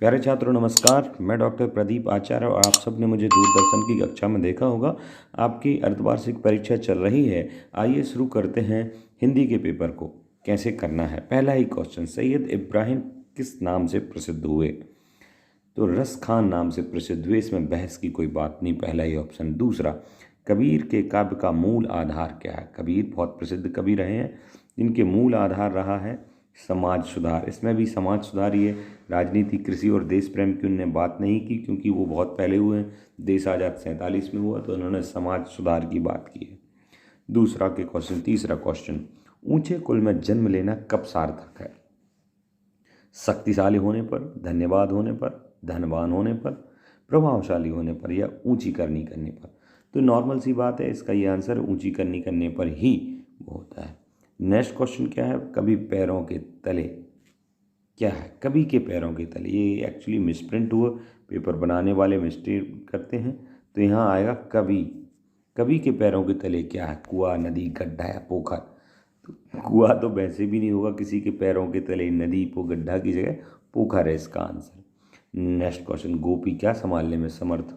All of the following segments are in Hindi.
प्यारे छात्रों नमस्कार। मैं डॉक्टर प्रदीप आचार्य और आप सब ने मुझे दूरदर्शन की कक्षा में देखा होगा। आपकी अर्धवार्षिक परीक्षा चल रही है। आइए शुरू करते हैं हिंदी के पेपर को। कैसे करना है, पहला ही क्वेश्चन, सैयद इब्राहिम किस नाम से प्रसिद्ध हुए? तो रस खान नाम से प्रसिद्ध हुए, इसमें बहस की कोई बात नहीं, पहला ही ऑप्शन। दूसरा, कबीर के काव्य का मूल आधार क्या है? कबीर बहुत प्रसिद्ध कवि रहे हैं, इनके मूल आधार रहा है समाज सुधार। इसमें भी समाज सुधार, ये राजनीति, कृषि और देश प्रेम की उन्होंने बात नहीं की, क्योंकि वो बहुत पहले हुए हैं। देश आज़ाद 47 में हुआ, तो उन्होंने समाज सुधार की बात की है। दूसरा के क्वेश्चन, तीसरा क्वेश्चन, ऊंचे कुल में जन्म लेना कब सार्थक है? शक्तिशाली होने पर, धन्यवाद होने पर, धनवान होने पर, प्रभावशाली होने पर, या ऊंची करनी करने पर? तो नॉर्मल सी बात है, इसका ये आंसर ऊंची करनी करने पर ही वो होता है। नेक्स्ट क्वेश्चन क्या है? कभी पैरों के तले क्या है? कभी के पैरों के तले, ये एक्चुअली मिसप्रिंट हुआ, पेपर बनाने वाले मिस्टेक करते हैं। तो यहाँ आएगा कभी। कभी के पैरों के तले क्या है? कुआं, नदी, गड्ढा या पोखर? तो कुआं तो वैसे भी नहीं होगा किसी के पैरों के तले, नदी गड्ढा की जगह पोखर है इसका आंसर। नेक्स्ट क्वेश्चन, गोपी क्या संभालने में समर्थ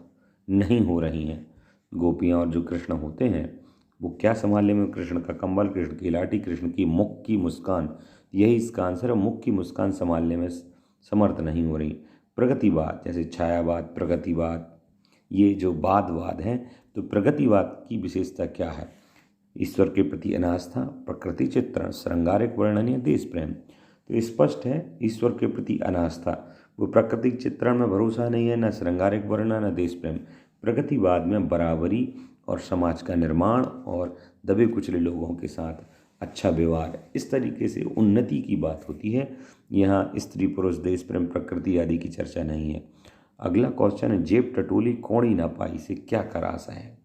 नहीं हो रही हैं? गोपियाँ और जो कृष्ण होते हैं वो क्या संभालने में? कृष्ण का कंबल, कृष्ण की लाठी, कृष्ण की मुख की मुस्कान, यही इसका आंसर है। मुख की मुस्कान संभालने में समर्थ नहीं हो रही। प्रगतिवाद, जैसे छायावाद, प्रगतिवाद, ये जो वाद हैं, तो प्रगतिवाद की विशेषता क्या है? ईश्वर के प्रति अनास्था, प्रकृति चित्रण, श्रृंगारिक वर्णन या देश प्रेम? तो स्पष्ट है, ईश्वर के प्रति अनास्था। वो प्राकृतिक चित्रण में भरोसा नहीं है, न श्रृंगारिक वर्णन, न देश प्रेम। प्रगतिवाद में बराबरी और समाज का निर्माण और दबे कुचले लोगों के साथ अच्छा व्यवहार, इस तरीके से उन्नति की बात होती है। यहाँ स्त्री पुरुष, देश प्रेम, प्रकृति आदि की चर्चा नहीं है। अगला क्वेश्चन है, जेब टटोली कौड़ी ना पाई से क्या कर आशा है?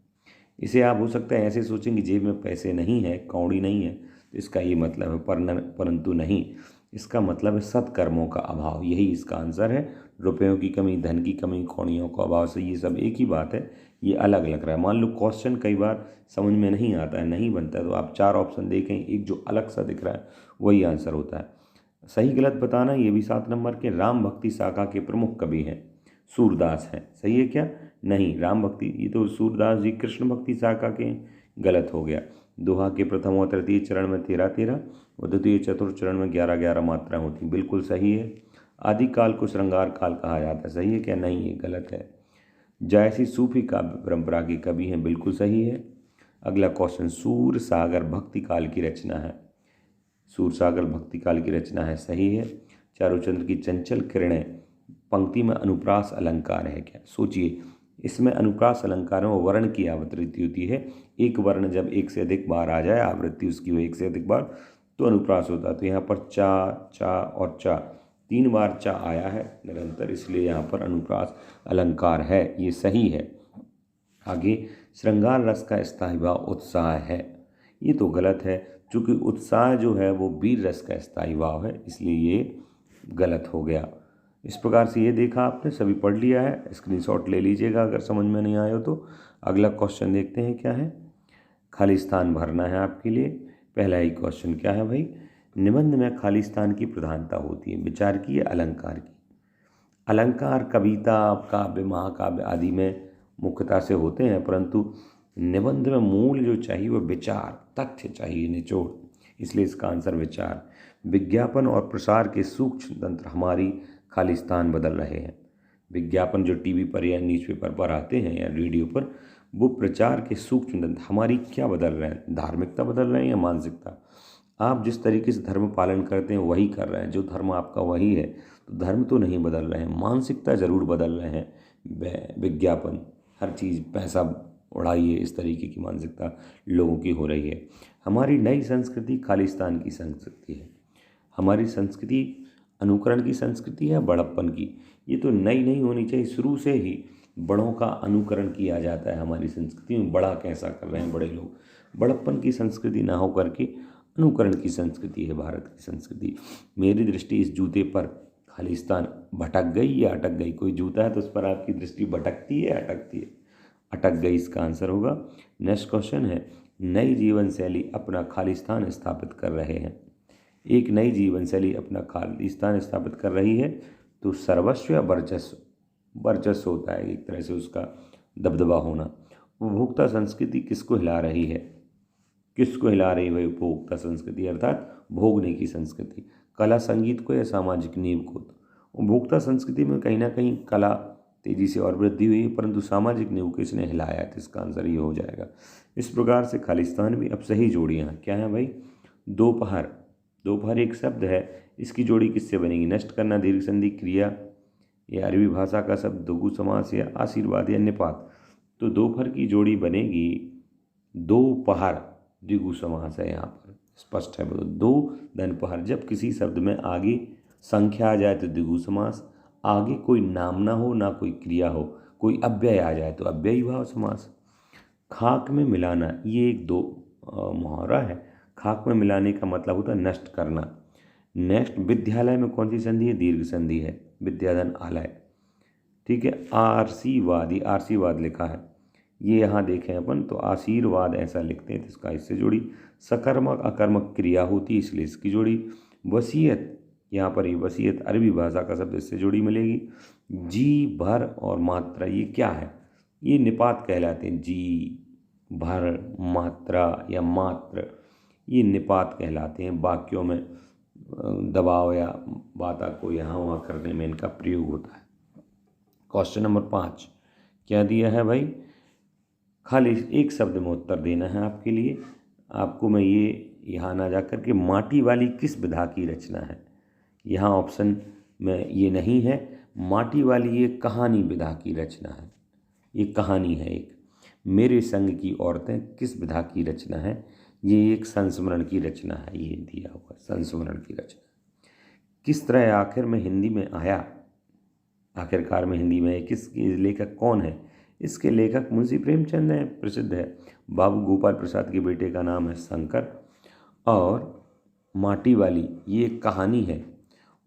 इसे आप हो सकता है ऐसे सोचेंगे, जेब में पैसे नहीं है, कौड़ी नहीं है, तो इसका ये मतलब है, परंतु नहीं, इसका मतलब है सत्कर्मों का अभाव, यही इसका आंसर है। रुपयों की कमी, धन की कमी, कौड़ियों का अभाव से ये सब एक ही बात है, ये अलग लग रहा है। मान लो क्वेश्चन कई बार समझ में नहीं आता है, नहीं बनता है, तो आप 4 ऑप्शन देखें, एक जो अलग सा दिख रहा है वही आंसर होता है। सही गलत बताना, ये भी 7 नंबर के। राम भक्ति शाखा के प्रमुख कवि हैं, सूरदास हैं, सही है क्या? नहीं, राम भक्ति, ये तो सूरदास जी कृष्ण भक्ति शाखा के, गलत हो गया। दोहा के प्रथम और तृतीय चरण में 13-13 और द्वितीय चतुर्थ चरण में 11-11 मात्राएं होती, बिल्कुल सही है। आदिकाल को श्रृंगार काल कहा जाता है, सही है क्या? नहीं, ये गलत है। जायसी सूफी काव्य परंपरा के कवि हैं, बिल्कुल सही है। अगला क्वेश्चन, सूर सागर भक्ति काल की रचना है। सूर सागर भक्ति काल की रचना है, सही है। चारुचंद्र की चंचल किरणें पंक्ति में अनुप्रास अलंकार है क्या? सोचिए, इसमें अनुप्रास अलंकार में वर्ण की आवृत्ति होती है। एक वर्ण जब एक से अधिक बार आ जाए, आवृत्ति उसकी हो एक से अधिक बार, तो अनुप्रास होता है। तो यहाँ पर चा, चा और चा, 3 बार चा आया है निरंतर, इसलिए यहाँ पर अनुप्रास अलंकार है, ये सही है। आगे, श्रृंगार रस का स्थायी भाव उत्साह है, ये तो गलत है, क्योंकि उत्साह जो है वो वीर रस का स्थायी भाव है, इसलिए ये गलत हो गया। इस प्रकार से ये देखा आपने, सभी पढ़ लिया है, स्क्रीनशॉट ले लीजिएगा अगर समझ में नहीं आया तो। अगला क्वेश्चन देखते हैं क्या है, खाली स्थान भरना है आपके लिए। पहला ही क्वेश्चन क्या है भाई, निबंध में खाली स्थान की प्रधानता होती है, विचार की या अलंकार की? अलंकार कविता, काव्य, महाकाव्य आदि में मुख्यता से होते हैं, परंतु निबंध में मूल जो चाहिए वो विचार, तथ्य चाहिए, निचोड़, इसलिए इसका आंसर विचार। विज्ञापन और प्रसार के सूक्ष्म तंत्र हमारी खाली स्थान बदल रहे हैं। विज्ञापन जो टीवी पर या न्यूज़पेपर पर आते हैं या रेडियो पर, वो प्रचार के सूक्ष्म तंत्र हमारी क्या बदल रहे हैं? धार्मिकता बदल रहे हैं या मानसिकता? आप जिस तरीके से धर्म पालन करते हैं वही कर रहे हैं, जो धर्म आपका वही है, तो धर्म तो नहीं बदल रहे हैं, मानसिकता ज़रूर बदल रहे हैं। विज्ञापन, हर चीज़ पैसा उड़ाइए, इस तरीके की मानसिकता लोगों की हो रही है। हमारी नई संस्कृति खालिस्तान की संस्कृति है। हमारी संस्कृति अनुकरण की संस्कृति है, बड़प्पन की? ये तो नई नहीं होनी चाहिए, शुरू से ही बड़ों का अनुकरण किया जाता है। हमारी संस्कृति में बड़ा कैसा कर रहे हैं बड़े लोग, बड़प्पन की संस्कृति ना हो करके अनुकरण की संस्कृति है भारत की संस्कृति। मेरी दृष्टि इस जूते पर खालिस्तान भटक गई या अटक गई? कोई जूता है तो उस पर आपकी दृष्टि भटकती है, अटकती है? अटक गई इसका आंसर होगा। नेक्स्ट क्वेश्चन है, नई जीवन शैली अपना खालिस्तान स्थापित कर रहे हैं। एक नई जीवन शैली अपना खालिस्तान स्थापित कर रही है, तो सर्वस्व या वर्चस्व, वर्चस्व होता है एक तरह से उसका दबदबा होना। उपभोक्ता संस्कृति किसको हिला रही है? किसको हिला रही है उपभोक्ता संस्कृति? अर्थात भोगने की संस्कृति। कला संगीत को या सामाजिक नींव को? उपभोक्ता संस्कृति में कहीं ना कहीं कला तेजी से और वृद्धि हुई है, परंतु सामाजिक नींव को इसने हिलाया है, तो इसका आंसर ये हो जाएगा। इस प्रकार से खालिस्तान भी अब सही जोड़ियाँ हैं। क्या है भाई? दोपहर। दोपहर एक शब्द है, इसकी जोड़ी किससे बनेगी? नष्ट करना, दीर्घ संधि, क्रिया या अरबी भाषा का शब्द, द्विगु समास या आशीर्वाद या निपात। तो दोपहर की जोड़ी बनेगी दोपहर, द्विगु समास है यहाँ पर, स्पष्ट है। बोलो दो दोपहर। जब किसी शब्द में आगे संख्या आ जाए तो द्विगु समास, आगे कोई नाम ना हो ना कोई क्रिया हो, कोई अव्यय आ जाए तो अव्ययी भाव समास। खाक में मिलाना, ये एक दो मुहावरा है। खाक में मिलाने का मतलब होता है नष्ट करना। नेक्स्ट, विद्यालय में कौन सी संधि है? दीर्घ संधि है, विद्याधन आलय। ठीक है। आशीर्वाद, ये आशीर्वाद लिखा है, ये यहाँ देखें अपन तो आशीर्वाद ऐसा लिखते हैं, तो इसका इससे जोड़ी। सकर्मक अकर्मक क्रिया होती है, इसलिए इसकी जोड़ी। वसीयत, यहाँ पर ये वसीयत अरबी भाषा का शब्द, इससे जोड़ी मिलेगी। जी भर और मात्रा, ये क्या है? ये निपात कहलाते हैं। जी भर, मात्रा या मात्र, ये निपात कहलाते हैं। वाक्यों में दबाव या बाता को यहाँ वहाँ करने में इनका प्रयोग होता है। क्वेश्चन नंबर 5 क्या दिया है भाई? खाली एक शब्द में उत्तर देना है आपके लिए। आपको मैं ये यहाँ ना जा कर के माटी वाली किस विधा की रचना है, यहाँ ऑप्शन में ये नहीं है। माटी वाली ये कहानी विधा की रचना है, ये कहानी है एक। मेरे संग की औरतें किस विधा की रचना है? ये एक संस्मरण की रचना है, ये दिया हुआ संस्मरण की रचना। किस तरह आखिर में हिंदी में आया? आखिरकार में हिंदी में किसके लेखक कौन है? इसके लेखक मुंशी प्रेमचंद हैं, प्रसिद्ध है। बाबू गोपाल प्रसाद के बेटे का नाम है शंकर। और माटी वाली ये एक कहानी है,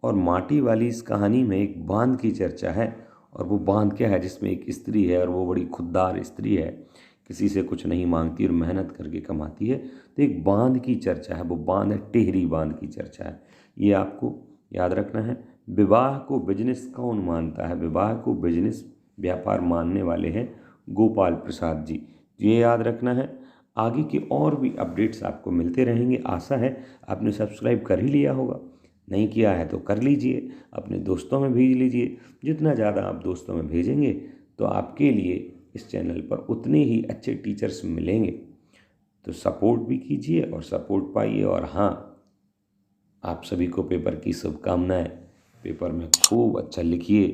और माटी वाली इस कहानी में एक बांध की चर्चा है। और वो बांध क्या है? जिसमें एक स्त्री है और वो बड़ी खुददार स्त्री है, किसी से कुछ नहीं मांगती और मेहनत करके कमाती है। तो एक बांध की चर्चा है, वो बांध है, टेहरी बांध की चर्चा है, ये आपको याद रखना है। विवाह को बिजनेस कौन मानता है? विवाह को बिजनेस, व्यापार मानने वाले हैं गोपाल प्रसाद जी, ये याद रखना है। आगे के और भी अपडेट्स आपको मिलते रहेंगे। आशा है आपने सब्सक्राइब कर ही लिया होगा, नहीं किया है तो कर लीजिए, अपने दोस्तों में भेज लीजिए। जितना ज़्यादा आप दोस्तों में भेजेंगे तो आपके लिए इस चैनल पर उतने ही अच्छे टीचर्स मिलेंगे। तो सपोर्ट भी कीजिए और सपोर्ट पाइए। और हाँ, आप सभी को पेपर की शुभकामनाएं। पेपर में खूब अच्छा लिखिए,